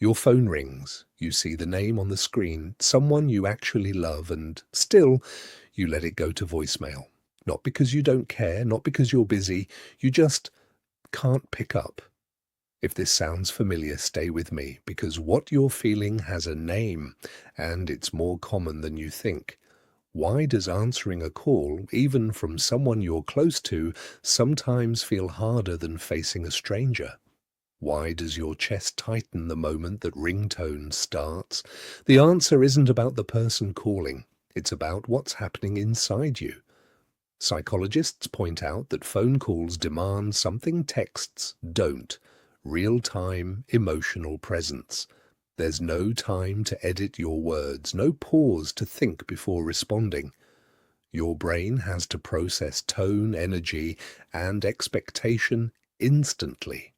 Your phone rings, you see the name on the screen, someone you actually love, and still you let it go to voicemail. Not because you don't care, not because you're busy, you just can't pick up. If this sounds familiar, stay with me, because what you're feeling has a name, and it's more common than you think. Why does answering a call, even from someone you're close to, sometimes feel harder than facing a stranger? Why does your chest tighten the moment that ringtone starts? The answer isn't about the person calling, it's about what's happening inside you. Psychologists point out that phone calls demand something texts don't: real-time emotional presence. There's no time to edit your words, no pause to think before responding. Your brain has to process tone, energy, and expectation instantly.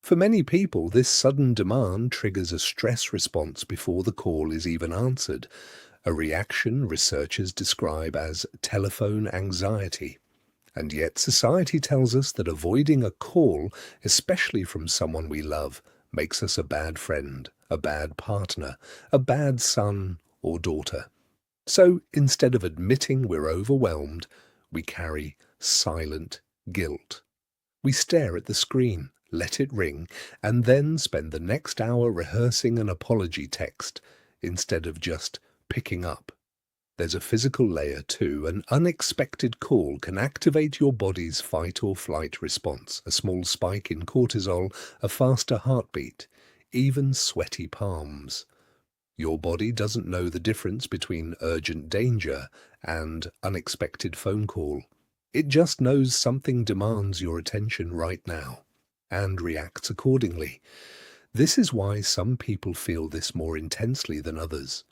For many people, this sudden demand triggers a stress response before the call is even answered, a reaction researchers describe as telephone anxiety. And yet society tells us that avoiding a call, especially from someone we love, makes us a bad friend, a bad partner, a bad son or daughter. So instead of admitting we're overwhelmed, we carry silent guilt. We stare at the screen, let it ring, and then spend the next hour rehearsing an apology text instead of just picking up. There's a physical layer too. An unexpected call can activate your body's fight or flight response, a small spike in cortisol, a faster heartbeat, even sweaty palms. Your body doesn't know the difference between urgent danger and unexpected phone call. It just knows something demands your attention right now and reacts accordingly. This is why some people feel this more intensely than others.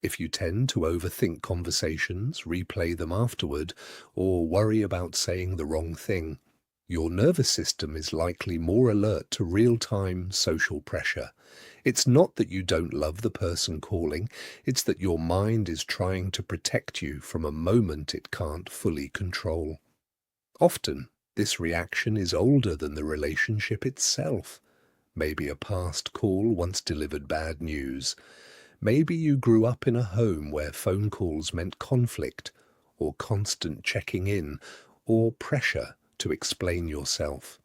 If you tend to overthink conversations, replay them afterward, or worry about saying the wrong thing, your nervous system is likely more alert to real-time social pressure. It's not that you don't love the person calling, it's that your mind is trying to protect you from a moment it can't fully control. Often, this reaction is older than the relationship itself. Maybe a past call once delivered bad news. Maybe you grew up in a home where phone calls meant conflict, or constant checking in, or pressure to explain yourself.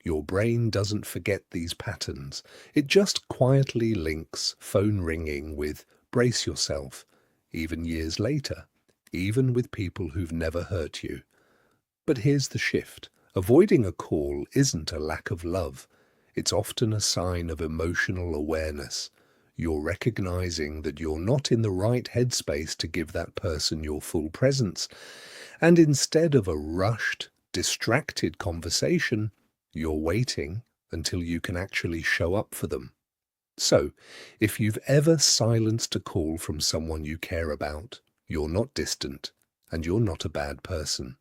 Your brain doesn't forget these patterns. It just quietly links phone ringing with brace yourself, even years later, even with people who've never hurt you. But here's the shift. Avoiding a call isn't a lack of love. It's often a sign of emotional awareness. You're recognizing that you're not in the right headspace to give that person your full presence. And instead of a rushed, distracted conversation, you're waiting until you can actually show up for them. So, if you've ever silenced a call from someone you care about, you're not distant and you're not a bad person.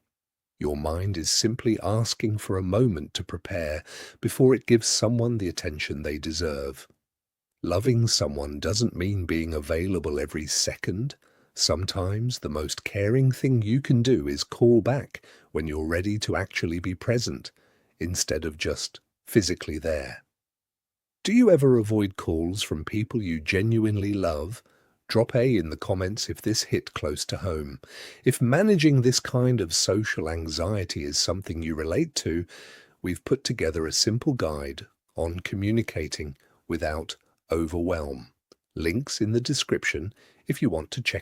Your mind is simply asking for a moment to prepare before it gives someone the attention they deserve. Loving someone doesn't mean being available every second. Sometimes the most caring thing you can do is call back when you're ready to actually be present, instead of just physically there. Do you ever avoid calls from people you genuinely love? Drop A in the comments if this hit close to home. If managing this kind of social anxiety is something you relate to, we've put together a simple guide on communicating without overwhelm. Links in the description if you want to check